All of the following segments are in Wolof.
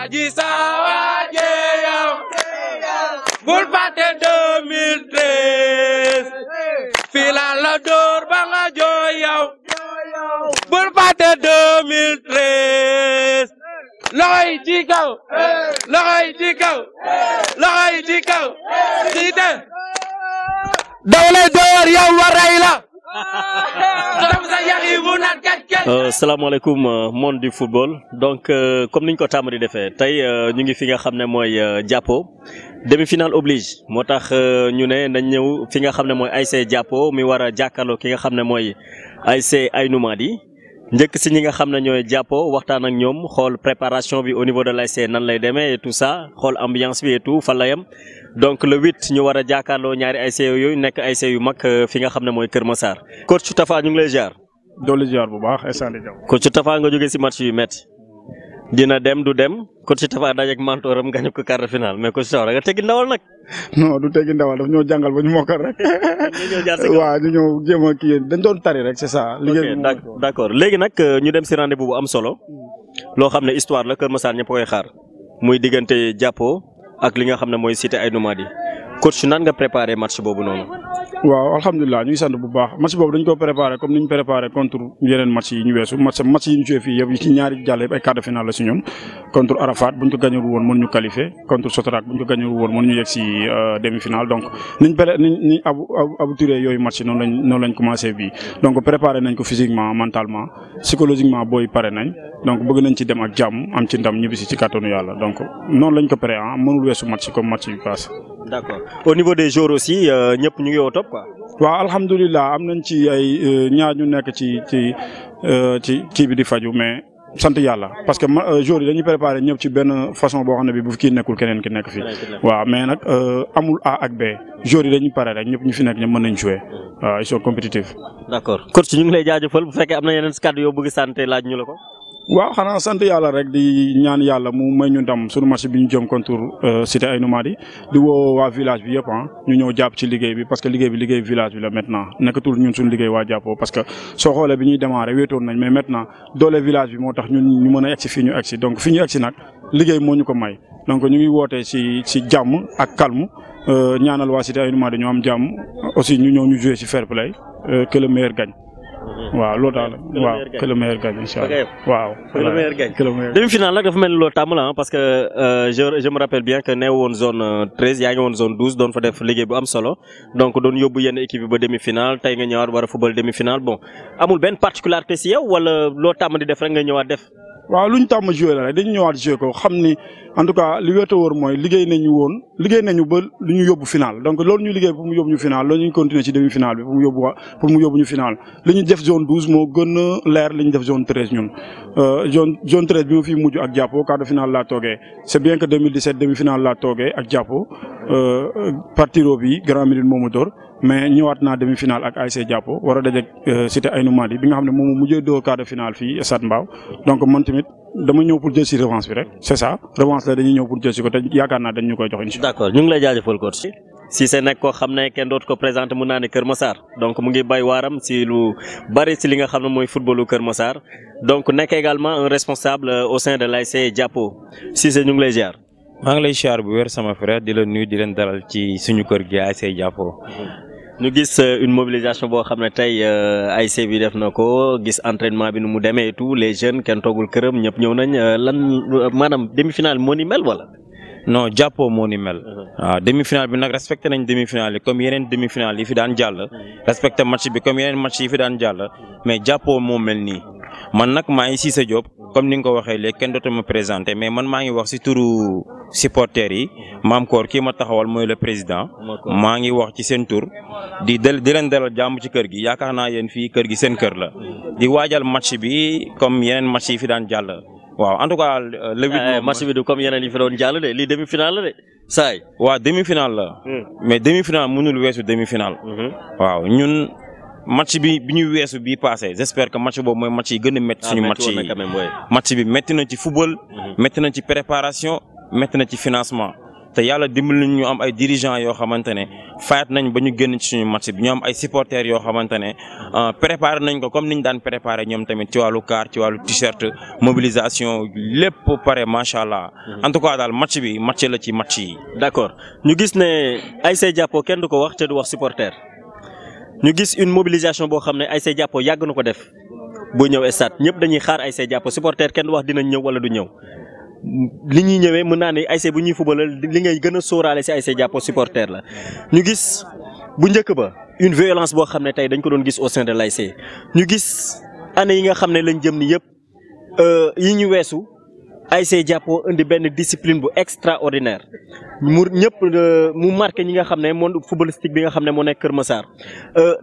Aji Sawaje yow bul fàtte 2013 fii la door ba nga jooy yow bul fàtte 2013 loxo yi ci kaw loxo yi ci kaw loxo yi ci kaw Cité dawle door yow waray la salaamaaleykum monde du football donc comme niñ ko tàmm di defee tey ñu ngi fi nga xam ne mooy Jàppo demi-finale oblige moo tax ñu ne nañ ñëw fi nga xam ne mooy ASC Jàppo mi war a jàkkaarloo ki nga xam ne mooy ASC Aïnou Mady njëkk si ñi nga xam ne ñooy Jàppo waxtaan ak ñoom xool préparation bi au niveau de l'ASC nan lay demee et tout ça xool ambiance bi et tout fan la yem donc le 8 ñu war a jàkkaarloo ñaari ASC yooyu nekk ASC yu mag fi nga xam ne mooy Kër Massar. coach Tafa ñu ngi lay ziar. doole ziar bu baax instant di coach Tafa nga jógee si match yu métti dina dem du dem coach Tafa dajeeg mentoram gañu ko quart de finale mais coach Tafa da nga teggi ndawal nag. non du teggi ndawal daf ñoo jàngal ba ñu mokkal rek. waaw ñu ñëw jéem a kii dañ doon tari rek c'est ça. liggéey bi d'accord léegi nag ñu dem si rendez-vous bu am solo loo xam ne histoire la Kër Massar ñëpp koy xaar muy diggante Jàppo ak li nga xam ne mooy Cité Aïnou Mady coach nan nga préparé match boobu noonu. waaw alhamdulilah ñu ngi sant bu baax match boobu dañ ko préparé comme ni ñu préparé contre yeneen match yi ñu weesu match yi ñu joué fii yëpp ci ñaari jàll yëpp ay quart de finale la si ñun contre Arafat buñ ko gagné woon mën ñu qualifié contre Sotrac buñ ko gagné woon mën ñu yegg si demi-finale donc niñ abuturé yooyu match noonu lañ commencé bii donc préparé nañ ko physiquement mentalement psychologiquement booy pare nañ donc bëgg nañ ci dem ak jàmm am ci ndam ñibbisi ci kàttanu yàlla donc noonu lañ ko pré mënul weesu match comme match yu passé. D'accord au niveau des joueurs aussi ñëpp ñu ngi au top quoi. waaw alhamdulilah am nañ ci ay ñaar ñu nekk ci kii bi di faju mais sant yàlla parce que joueurs yi dañuy préparer ñëpp ci benn façon boo xam ne bi bu kii nekkul keneen ki nekk fii. waaw mais nag amul A ak B joueurs yi dañuy pare rek ñëpp ñu fi nekk ñëpp mën nañ jouer waaw ils sont compétitifs. D'accord coach ñu ngi lay jaajëfal bu fekkee am na yeneen kàddu yoo bëgg santé laaj ñu la ko. waaw xanaa sant yàlla rek di ñaan yàlla mu may ñu ndam suñu match bi ñu jëm contre Cité Aïnou Mady di woo waa village bi yëpp ñu ñëw jàpp ci liggéey bi parce que liggéey village bi la maintenant nekkatul ñun suñu liggéey waa Jàppo parce que soo xoolee bi ñuy démarrer wéetoon nañ mais maintenant doole village bi moo tax ñun ñu mën a egg si fii ñu egg si donc fi ñu egg si nag liggéey moo ñu ko may donc ñu ngi wootee ci jàmm ak calme ñaanal waa Cité Aïnou Mady ñu am jàmm aussi ñu ñëw ñu jouer ci fair play que le meilleur gagne. waaw loolu daal waaw que le meilleur gagne incha allah waaw. que le meilleur gagne demi-finale nag dafa mel ni loolu tàmm la parce que je me rappelle bien que nee woon zone 13 yaa ngi woon zone 12 doon fa def liggéey bu am solo donc doon yóbbu yenn équipe bi ba demi-finale tey nga ñëwaat war a football demi-finale bon amul benn particularité si yow wala loo tàmm di def rek nga ñëwaat def. waaw lu ñu tàmm joué la rek dañu ñëwaat joué ko xam ni en tout cas li wéete wóor mooy liggéey nañu ba lu ñu yóbbu final donc loolu ñu liggéey pour mu yóbbu ñu final loolu ñu continuer ci demi final bi pour mu yóbbu ñu final li ñu def zone 12 moo gën a leer li ñu def zone 13 ñun zone 13 bi ma fi mujj ak Jàppo quart de finale laa toogee c'est bien que 2017 demi finale laa toogee ak Jàppo partiro bi Grand Médine moomu dóor mais ñëwaat naa demi finale ak ASC Jàppo war a dajeek Cité Aïnou Mady bi nga xam ne moom mujjee dóor quart de finale fii Stade Mbao donc man tamit dama ñëw pour jël si revanche bi rek c'est ça revanche la dañuy ñëw pour jël si ko te yaakaar naa dañ ñu koy jox incha allah. d'accord ñu ngi lay jaajëfal coach. Cissé nekk koo xam ne kenn dootu ko présenté mun naa ne Kër Massar donc mu ngi bay waaram si lu bari si li nga xam ne mooy footballu Kër Massar donc nekk également un responsable au sein de l'ASC Jàppo Cissé ñu ngi lay ziar. maa ngi lay ziar bu wér sama frère di la nuyu di leen dalal ci suñu kër gi ASC Jàppo. ñu gis une mobilisation boo xam ne tey ASC bi def na ko gis entraînement bi nu mu demee et tout les jeunes kenn toogul këram ñëpp ñëw nañ lan maanaam demi-finale moo ni mel wala. non Jàppo moo ni mel. waaw demi-finale bi nag respecté nañ demi-finale yi comme yeneen demi-finale yi fi daan jàll. respecté match bi comme yeneen match yi fi daan jàll mais Jàppo moo mel nii man nag maa ngi Cissé Diop comme ni nga ko waxee léegi kenn dootuma présenté mais man maa ngi wax ci turu supporters yi maam koor kii ma taxawal mooy le président maa ngi wax ci seen tur di leen dalal jàmm ci kër gi yaakaar naa yéen fii kër gi seen kër la di waajal match bi comme yeneen match yi fi daan jàll waaw en tout cas le 8 match bi du comme yeneen yi fi doon jàll de lii demi-finale la de saay waaw demi-finale la mais demi-finale mënul weesu demi-finale waaw ñun match bi ñu weesu bii passé j'espère que match boobu mooy match yi gën a métti suñu match bi métti na ci football métti na ci préparation métti na ci financement te yàlla dimbali ñu am ay dirigeants yoo xamante ne fayat nañ ba ñu génn ci suñu match bi ñu am ay supporters yoo xamante ne préparé nañ ko comme niñ daan préparé ñoom tamit ci wàllu car ci wàllu t-shirt mobilisation lépp pare macha allah. en tout cas daal match bi match la ci match yi. d'accord ñu gis ne ASC Jàppo kenn du ko wax te du wax supporter ñu gis une mobilisation boo xam ne ASC Jàppo yàgg na ko def boo ñëw stade ñëpp dañuy xaar ASC Jàppo supporter kenn du wax dinañ ñëw wala du ñëw. li ñuy ñëwee mën naa ne ASC bu ñuy footballal li ngay gën a sóoraale si ASC Jàppo supporter la ñu gis bu njëkk ba une violence boo xam ne tey dañ ko doon gis au sein de l'ASC ñu gis année yi nga xam ne lañ jëm ni yëpp yi ñu weesu ASC Jàppo indi benn discipline bu extraordinaire mu ñëpp mu marqué ñi nga xam ne monde footballistique bi nga xam ne moo nekk Kër Massar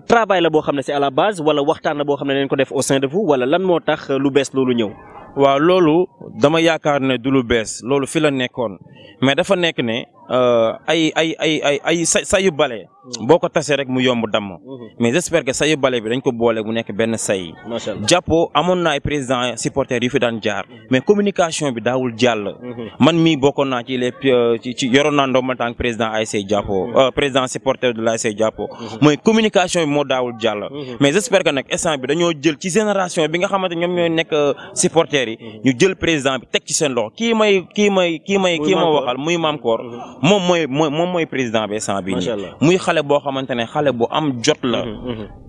travail la boo xam ne c'est à la base wala waxtaan la boo xam ne dañ ko def au sein de vous wala lan moo tax lu bees loolu ñëw. waaw loolu dama yaakaar ne du lu bees loolu fi la nekkoon mais dafa nekk ne ay sayu bale boo ko tasee rek mu yomb damm mais j'espère que sayu bale bi dañ ko boole mu nekk benn say. Jàppo amoon na ay président supporters yu fi daan jaar mais communication bi daawul jàll. man mii bokkoon naa ci les ci yoroon naa ndoom en tant que président ASC Jàppo président supporter de l'ASC Jàppo mooy communication bi moo daawul jàll. mais j'espère que nag instant bi dañoo jël ci génération bi nga xamante ñoom ñooy nekk supporters yi ñu jël président bi teg ci seen loxo kii ma waxal muy Maam Koor moom mooy président bi instant bi nii muy xale boo xamante ne xale bu am jot la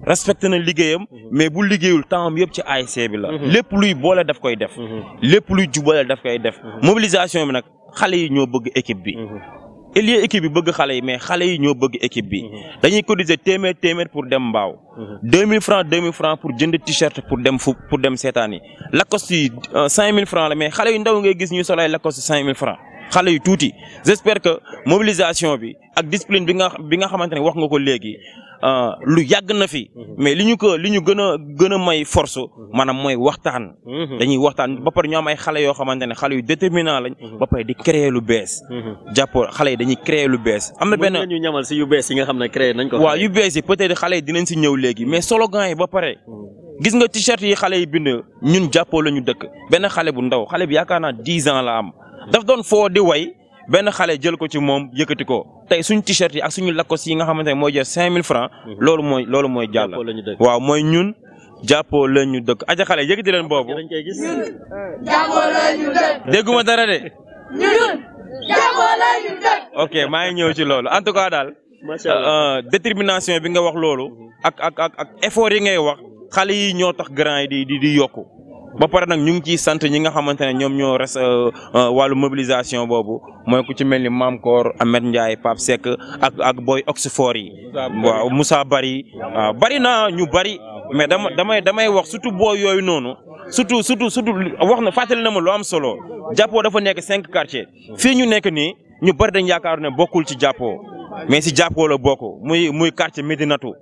respecté na liggéeyam mais bu liggéeyul temps am yëpp ci ASC bi la lépp luy boole daf koy def lépp luy jubale daf koy def mobilisation bi nag xale yi ñoo bëgg équipe bi lieu équipe bi bëgg xale yi mais xale yi ñoo bëgg équipe bi dañuy cotiser téeméer pour dem mbaaw 2000 francs pour jënd t-shirt pour dem seetaan yi Lacoste yi 5000 francs la mais xale yu ndaw ngay gis ñu sol ay Lacoste 5000 francs xale yu tuuti j'espère que mobilisation bi ak discipline bi nga xamante ne wax nga ko léegi lu yàgg na fi mais li ñu gën a may force maanaam mooy waxtaan. dañuy waxtaan ba pare ñu am ay xale yoo xamante ne xale yu déterminant lañ. ba pare di créer lu bees. Jàppo xale yi dañuy créer lu bees. am na benn mën ñu ñamal si yu bees yi nga xam ne créer nañ ko. waaw yu bees yi peut-être xale yi dinañ si ñëw léegi mais slogan yi ba pare. gis nga t-shirt yi xale yi bind ñun Jàppo la ñu dëkk benn xale bu ndaw xale bi yaakaar naa 10 ans la am daf doon foo di way. benn xale jël ko ci moom yëkkati ko tey suñu t-shirt yi ak suñu Lacoste yi nga xamante ne mooy jar 5000 francs loolu mooy jàll. waaw mooy ñun Jàppo la ñu dëkk aja xale yëkkati leen boobu. Jàppo la ñu dëkk. dégguma dara de. ñun Jàppo la ñu dëkk. ok maa ngi ñëw ci loolu en tout cas daal. macha allah détermination bi nga wax loolu. ak effort yi ngay wax xale yi ñoo tax grand yi di yokku. ba pare nag ñu ngi ciy sant ñi nga xamante ne ñoom ñoo res wàllu mobilisation boobu mooy ku ci mel ni Maam Koor Ahmed Ndiaye Pape Seck ak boy Oxford yi. waaw Moussa Bari waaw bari na ñu bari mais damay wax surtout booy yooyu noonu surtout wax na fàttali na ma lu am solo Jàppo dafa nekk 5 quartiers fii ñu nekk nii ñu bari dañ yaakaar ne bokkul ci Jàppo mais si Jàppo la bokk muy quartier Médinatu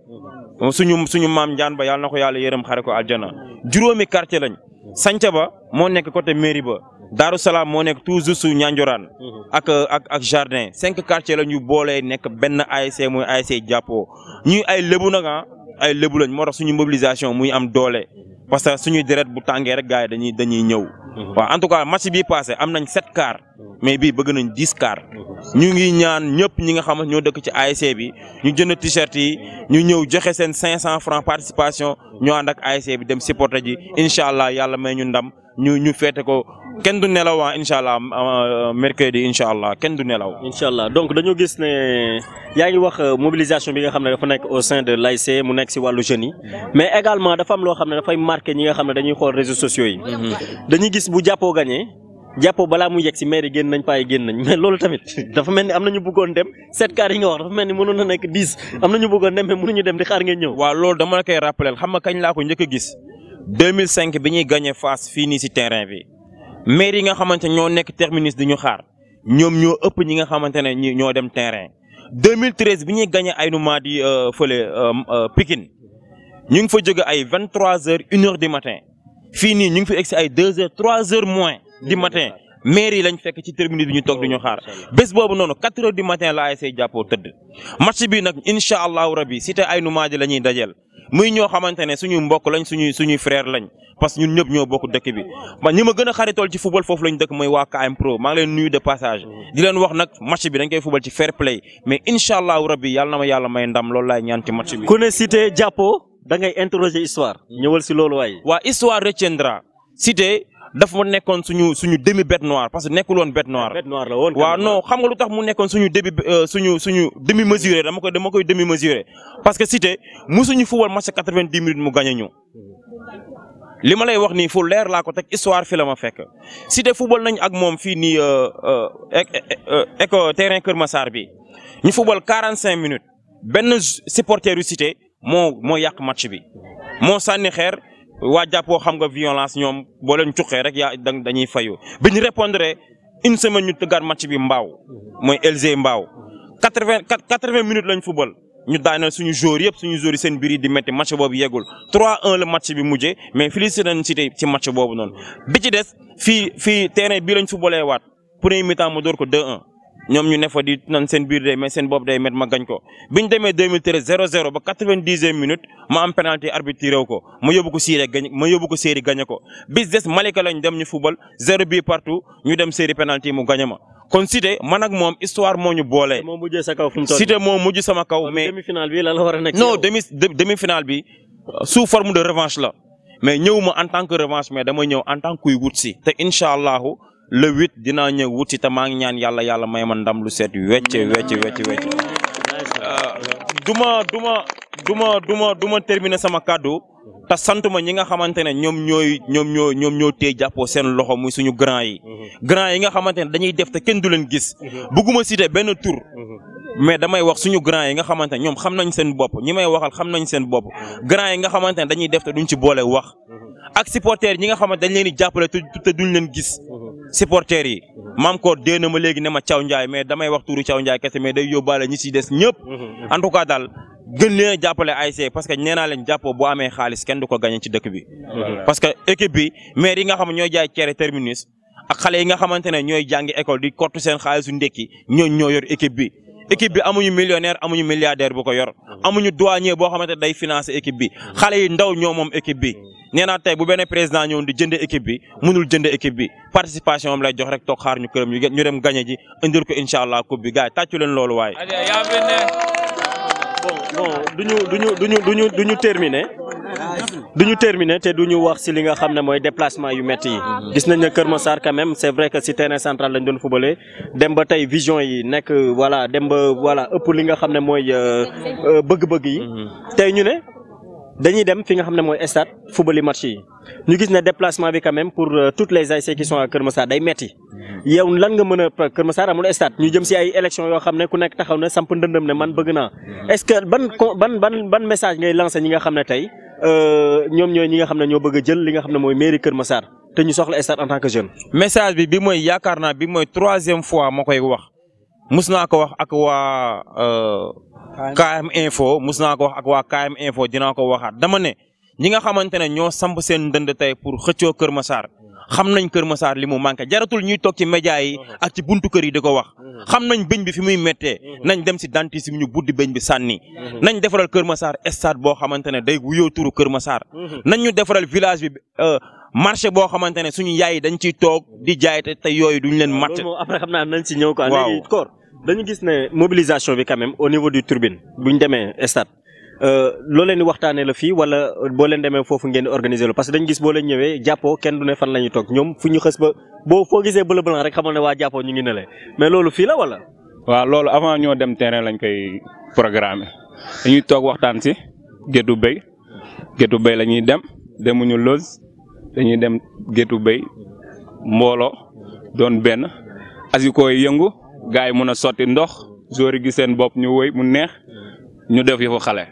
suñu maam Ndiane ba yàlla na ko yàlla yërëm xare ko aljana juróomi quartier lañ. Sanca ba moo nekk côté mairie ba Daaru Salaam moo nekk toujours su Ñanjoraan ak jardin 5 quartiers la ñu boolee nekk benn ASC muy ASC Jàppo ñuy ay lébu nag ay lébu lañ moo tax suñu mobilisation muy am doole parce que suñuy deret bu tàngee rek gars yi dañuy ñëw. waaw en tout cas match bii passé am nañ 7 quarts mais bii bëgg nañ 10 quarts ñu ngi ñaan ñëpp ñi nga xamante ñoo dëkk ci ASC bi ñu jënd t-shirt yi ñu ñëw joxe seen 500 francs participation ñu ànd ak ASC bi dem supporter ji incha allah yàlla may ñu ndam ñu féete ko kenn du nelaw incha allah mercredi incha allah kenn du nelaw. incha allah donc dañoo gis ne yaa ngi wax mobilisation bi nga xam ne dafa nekk au sein de l'ASC mu nekk si wàllu jeunes yi mais également dafa am loo xam ne dafay marqué ñi nga xam ne dañuy xool réseaux sociaux yi. dañuy gis bu Jàppo gagné Jàppo balaa mu yegg si maire génn nañ paa yi génn nañ mais loolu tamit dafa mel ni am na ñu bëggoon dem 7 quarts yi nga wax dafa mel ni mënoon na nekk 10 am na ñu bëggoon dem mais mënuñu dem di xaar ngeen ñëw. waaw loolu dama la koy rappeler xam nga kañ laa ko njëkk a gis 2005 bi ñuy gagné Fass fii nii si terrain bi maire yi nga xamante ñoo nekk terminus di ñu xaar ñoom ñoo ëpp ñi nga xamante ne ñoo dem terrain 2013 bi ñuy gagné Aynou Mady fële Pikine ñu ngi fa jóge ay 23h 1h du matin fii nii ñu ngi fa egg si ay 2h 3h moins du matin maire yi lañ fekk ci terminus bi ñu toog di ñu xaar bés boobu noonu 4h du matin la ASC Jàppo tëdd match bi nag incha allahu rabi cité Aynou Mady la ñuy dajeel muy ñoo xamante ne suñu mbokk lañ suñuy frère lañ parce que ñun ñëpp ñoo bokk dëkk bi man ñi ma gën a xaritool ci football foofu lañ dëkk mooy waa KM Pro maa ngi leen nuyu de passage di leen wax nag match bi dañ koy football ci fair play mais incha allahu rabbi yàlla na ma yàlla may ndam loolu laay ñaan ci match bi. ku ne Cité jàppoo da ngay interroger histoire ñëwal si loolu waaye. waa histoire retiendra Cité dafa ma nekkoon suñu demi bête noire parce que nekkul woon bête noire. bête noire la woon. waaw non xam nga lu tax mu nekkoon suñu demi mesuré dama koy demi mesuré parce que Cité musuñu football match 90 minutes mu gagné ñu. li ma lay wax nii fu leer laa ko teg histoire fi la ma fekk Cité football nañ ak moom fii nii terrain Kër Massar bi ñu football 45 minutes benn supporter yu Cité moo yàq match bi moo sànni xeer. waa jàppoo xam nga violence ñoom boo leen cuqee rek dañuy fayu bi ñu répondre une semaine ñu tëggaat match bi mbaaw mooy LG mbaaw 80 minutes lañ football ñu daaneel suñu joueurs yëpp suñu joueurs yi seen biir yi di métti match boobu yeggul 3-1 la match bi mujjee mais félicité nañ Cité ci match boobu noonu. bi ci des fii terrain bii lañ footballee waat premier mi-temps mu door ko 2-1 ñoom ñu ne fa di nan seen biir day mais seen bopp day met ma gañ ko biñ demee 2013 0-0 ba 90e minute ma am penalty arbitre réew ko ma yóbbu ko série gañe ko bis des Malika lañ dem ñu football 0 bi partout ñu dem série penalty mu gañe ma kon Cité man ak moom histoire moo ñu boole. moo mujjee sa kaw fu mu toll Cité moo mujj sama kaw mais demi-finale bi lan la war a nekk. non demi-finale bi sous forme de revanche la mais ñëwuma en tant que revanche mais dama ñëw en tant que kuy wut si te incha allahu le 8 dinaa ñëw wut si te maa ngi ñaan yàlla may ma ndam lu set wecc. duma terminer sama kàddu te santuma ñi nga xamante ne ñoom ñoo téye jàppoo seen loxo muy suñu grand yi nga xamante ne dañuy def te kenn du leen gis bëgguma citer benn tur mais damay wax suñu grand yi nga xamante ne ñoom xam nañ seen bopp ñi may waxal xam nañ seen bopp grand yi nga xamante ne dañuy def te duñ ci boole wax ak supporters ñi nga xamante dañ leen di jàppale te duñ leen gis supporters yi maam ko dee na ma léegi ne ma Thiaw Ndiaye mais damay wax turu Thiaw Ndiaye kese mais day yóbbaale ñi ci des ñëpp en tout cas daal gën leen a jàppale ASC parce que nee naa leen jàppoo boo amee xaalis kenn du ko gagné ci dëkk bi parce que équipe bi maire yi nga xam ne ñooy jaay cere terminus ak xale yi nga xamante ne ñooy jàngi école di kottu seen xaalisu ndekki ñoo yor équipe bi amuñu millionnaire amuñu milliardaire bu ko yor amuñu douanier boo xamante day financer équipe bi xale yi ndaw ñoo moom équipe bi nee naa tey bu benn président ñëw di jënd équipe bi mënul jënd équipe bi participation am lay jox rek toog xaar ñu këram ñu dem gagné ji indil ko incha allah coupe bi gars yi tàccu leen loolu waaye. bon duñu terminer te duñu wax si li nga xam ne mooy déplacement yu métti yi gis nañ ne Kër Massar quand même c'est vrai que si terrain central lañ doon footballé dem ba tey vision yi nekk dem ba ëpp li nga xam ne mooy bëgg-bëgg yi tey ñu ne dañuy dem fi nga xam ne mooy stade football yi match yi ñu gis ne déplacement bi quand même pour toutes les ASC qui sont à Kër Massar day metti yow lan nga mën a Kër Massar amul stade ñu jëm si ay élections yoo xam ne ku nekk taxaw na samp ndëndëm ne man bëgg naa est-ce que ban message ngay lancer ñi nga xam ne tey ñoom ñooy ñi nga xam ne ñoo bëgg a jël li nga xam ne mooy mairie Kër Massar te ñu soxla stade en tant que jeune. message bi mooy yaakaar naa bi mooy 3e fois ma koy wax mus naa ko wax ak waa KM Info mus naa ko wax ak waa KM Info dinaa ko waxaat dama ne ñi nga xamante ne ñoo samp seen ndënd tey pour xëccoo Kër Massar xam nañ Kër Massar li mu manqué jaratul ñuy toog ci média yi ak ci buntu kër yi di ko wax xam nañ bëñ bi fi muy méttee nañ dem si dentiste bi ñu buddi bëñ bi sànni nañ defaral Kër Massar stade boo xamante ne day wuyoo turu Kër Massar nañ ñu defaral village bi marché boo xamante ne suñu yaay dañ ciy toog di jaay te yooyu duñ leen matt. après xam naa nañ si ñëw quoi. waaw léegi Kor dañu gis ne mobilisation bi quand même au niveau du tribune buñ demee stade loo leen di waxtaanee la fii wala boo leen demee foofu ngeen di organiser la parce que dañu gis boo leen ñëwee jàppoo kenn du ne fan la ñuy toog ñoom fu ñu xës ba foo gisee bleu blanc rek xamal ne waa jàppoo ñu ngi ne le mais loolu fii la wala. waaw loolu avant ñoo dem terrain lañ koy programmer dañuy toog waxtaan si géttu béy la ñuy demuñu loos dañuy dem géttu béy mbooloo doon benn asiko yi yëngu gars yi mën a sotti ndox joueurs yi gis seen bopp ñu wëy mu neex ñu def yëfu xale.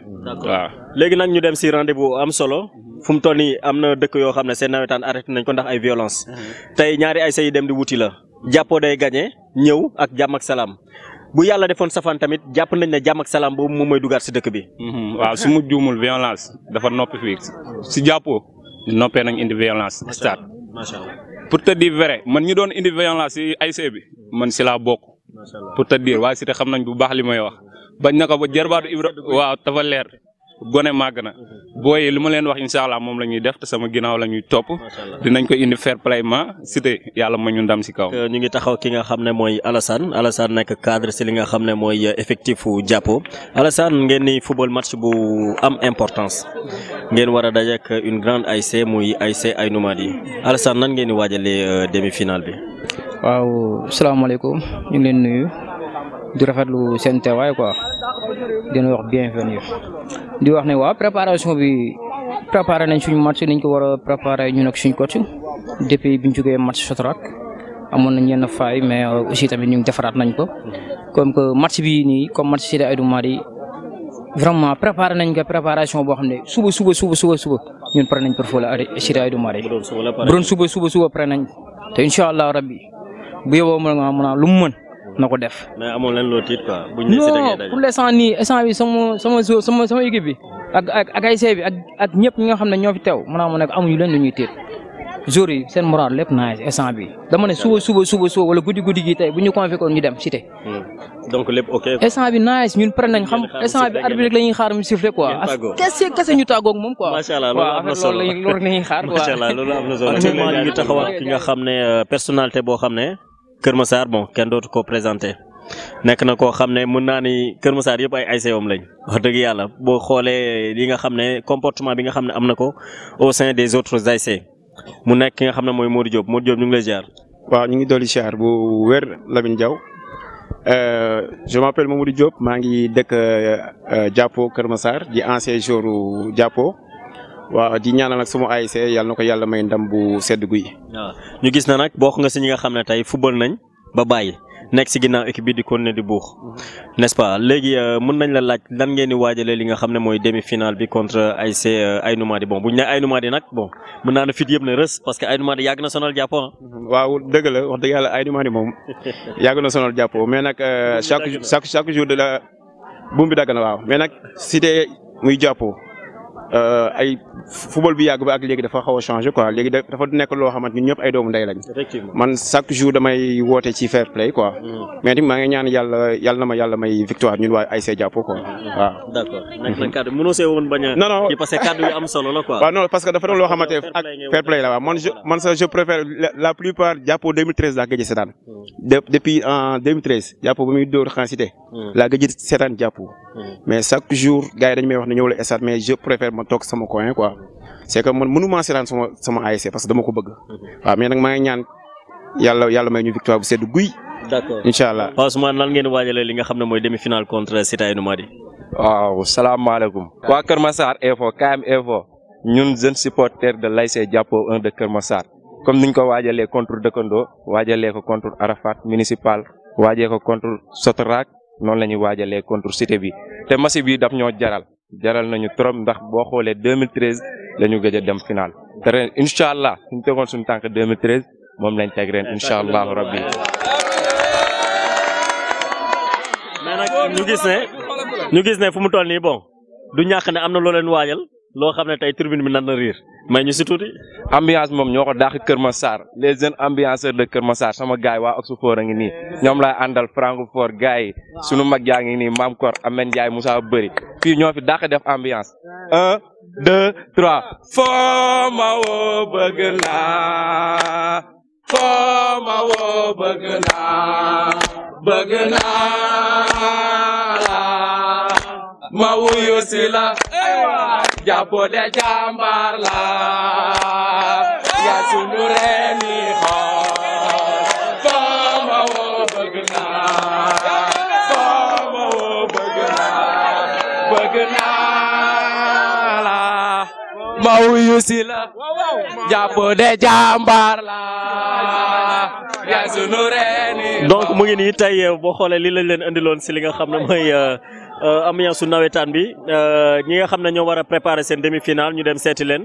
waaw léegi nag ñu dem si rendez-vous am solo fu mu toll nii am na dëkk yoo xam ne seen nawetaan arrêté nañ ko ndax ay violence tey ñaari ay say dem di wuti la jàppoo day gagné ñëw ak jàmm ak salaam bu yàlla defoon safaan tamit jàpp nañ ne jàmm ak salaam boobu moom mooy dugaat si dëkk bi. waaw su mu juumul violence dafa noppi fii si jàppoo noppee nañ indi violence stade. macha allah pour te dire vrai man ñu doon indi violence si ASC bi man si laa bokk. pour te dire waaye si te xam nañ bu baax li may wax. bañ na ko ba jarbaatu Ibra waaw dafa leer gone màgg na booy li ma leen wax incha allah moom la ñuy def te sama ginnaaw la ñuy topp dinañ ko indi fair play ma Cité yàlla ma ñu ndam si kaw. ñu ngi taxaw ki nga xam ne mooy Alassane nekk cadre si li nga xam ne mooy effectif Jàppo Alassane ngeen ni football match bu am importance ngeen war a daje ak une grande ASC muy ASC Aïnou Mady Alassane nan ngeen di waajalee demi-finale bi. waaw salaamaaleykum ñu ngi leen nuyu di rafetlu seen teewaay quoi di leen wax bienvenue di wax ne waaw préparation bi préparé nañ suñu match niñ ko war a préparé ñun ak suñu coach depuis bi ñu jógee match Sotrac amoon nañ yenn faay mais aussi tamit ñu defaraat nañ ko comme que match bi nii comme match Cité Aïnou Mady vraiment préparé nañ ko préparation boo xam ne suba ñun pare nañ pour fóole Cité Aïnou Mady bu doon suba pare nañ te incha allah rabbi bu yóbboo mën nga mën a lu mu mën na ko def. mais amoon leen loo tiit quoi. buñ ne Cité ngay daje non pour l'instant nii instant bi sama équipe bi ak ASC bi ak ñëpp ñi nga xam ne ñoo fi teew maanaam nekk amuñu leen lu ñuy tiit jour yi seen moral lépp naaj instant bi dama ne suba wala guddi gi tey bu ñu convoqué ñu dem Cité. donc lépp ok. instant bi naaj ñun pare nañ xam instant bi arbitre rek la ñuy xaar mu sifflé quoi. kese ñu tàggoog moom quoi. macha allah loolu am na solo waaw loolu la ñuy xaar quoi. macha allah loolu am na solo actuellement ñu ngi taxaw ak ki nga xam ne personnalité boo xam ne Kër Massar bon kenn dootu ko présenté nekk na koo xam ne mën naa ni Kër Massar yëpp ay ASC lañ wax dëgg yàlla boo xoolee li nga xam ne comportement bi nga xam ne am na ko au sein des autres ASC mu nekk ki nga xam ne mooy Modou Diop ñu ngi lay ziar. waaw ñu ngi dolli ziar bu wér Lamine Diaw je m'appelle Mamadou Diop maa ngi dëkk Jàppo Kër Massar di ancien joueur Jàppo waaw di ñaanal nag sama ASC yàlla na ko yàlla may ndam bu sedd guy. waaw ñu gis na nag bokk nga si ñi nga xam ne tey football nañ ba bàyyi nekk si ginnaaw équipe bi di continuer di buux n'est-ce pas léegi mën nañ la laaj lan ngeen di waajalee li nga xam ne mooy demi-finale bi contre ASC Aïnou Mady bon bu ñu nee Aïnou Mady nag bon mën naa ne fit yëpp ne rës parce que Aïnou Mady yàgg na sonal Jàppo waaw dëgg la wax dëgg yàlla Aïnou Mady moom yàgg na sonal Jàppo mais nag chaque jour de la buum bi dagg na waaw mais nag Cité muy Jàppo ay football bi yàgg ba ak léegi dafa xaw a changé quoi léegi dafa nekk loo xamante ñun ñëpp ay doomu ndey lañ. effectivement man chaque jour damay woote ci fair play quoi. mais tamit maa ngi ñaan yàlla na ma yàlla may victoire ñun waa ASC Jàppo quoi waaw. d'accord nekk na kàddu mënoo see woon bañ a. non parce que kàddu yi am solo la quoi. waaw non parce que dafa doon loo xamante ak fair play la waaw man sax je préfère la plupart Jàppo 2013 laa gëj a seetaan. depuis en 2013 Jàppo ba muy dóor Xan Cité. laa gëj a seetaan Jàppo. mais chaque jour gars yi dañu may wax ne ñëw la stade mais je préfère ma toog sama coin quoi c'est que man mënuma seetaan sama ASC parce que dama ko bëgg. waaw mais nag maa ngi ñaan yàlla may ñu victoire bu sedd guy. d'accord incha allah. Ousmane lan ngeen waajalee li nga xam ne mooy demi-finale contre Cité Aïnou Mady. waaw salaamaaleykum. waa Kër Massar Info KM Info ñun jeunes supporters de l'ASC Jàppo 1 de Kër Massar comme niñ ko waajalee contre Dëkkandoo waajalee ko contre Arafat municipal waajee ko contre Sotrac noonu la ñuy waajalee contre Cité bi te match bi daf ñoo jaral nañu trop ndax boo xoolee 2013 la ñu gëj a dem final te ren incha allah suñ tegoon suñu tànk 2013 moom lañ teg ren incha allahu rabbi. mais nag ñu gis ne fu mu toll nii bon du ñàkk ne am na loo leen waajal loo xam ne tey tribune bi nan na riir may ñu si tuuti. ambiance moom ñoo ko dàq Kër Massar les jeunes ambianceurs de Kër Massar sama gars yi waa Oxford a ngi nii ñoom laay àndal Francfort gars yi sunu mag yaa ngi nii Mam Kor Amen Ndiaye Moussa Bëri fii ñoo fi dàq def ambiance 1 2 3 foo ma woo bëgg naa foo ma woo bëgg naa ma wuyu si la Jàppo de jàmbaar la yaa sunu reeni xool foo ma woo bëgg naa la ma wuyu si la Jàppo de jàmbaar la yaa sunu reeni donc mu ngi nii tey boo xoolee li lañ leen indiloon si li nga xam ne mooy ambiance su nawetaan bi ñi nga xam ne ñoo war a préparer seen demi-finale ñu dem seeti leen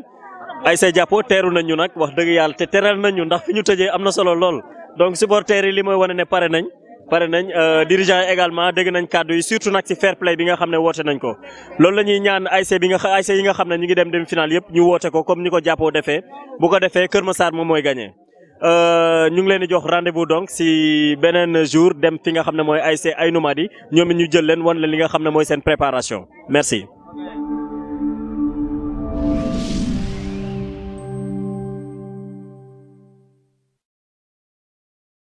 ASC Jàppo teeru nañ ñu nag wax dëgg yàlla te teral nañ ñu ndax fi ñu tëjee am na solo lool donc supporters yi li mooy wane ne pare nañ dirigeants yi également dégg nañ kàddu yi surtout nag ci fair play bi nga xam ne woote nañ ko loolu la ñuy ñaan ASC yi nga xam ne ñu ngi dem demi-finale yëpp ñu woote ko comme ni ko Jàppo defee bu ko defee Kër Massar moom mooy gagné. ñu ngi leen di jox rendez-vous donc si beneen jour dem fi nga xam ne mooy ASC Aïnou Mady ñoom it ñu jël leen wan leen li nga xam ne mooy seen préparation merci.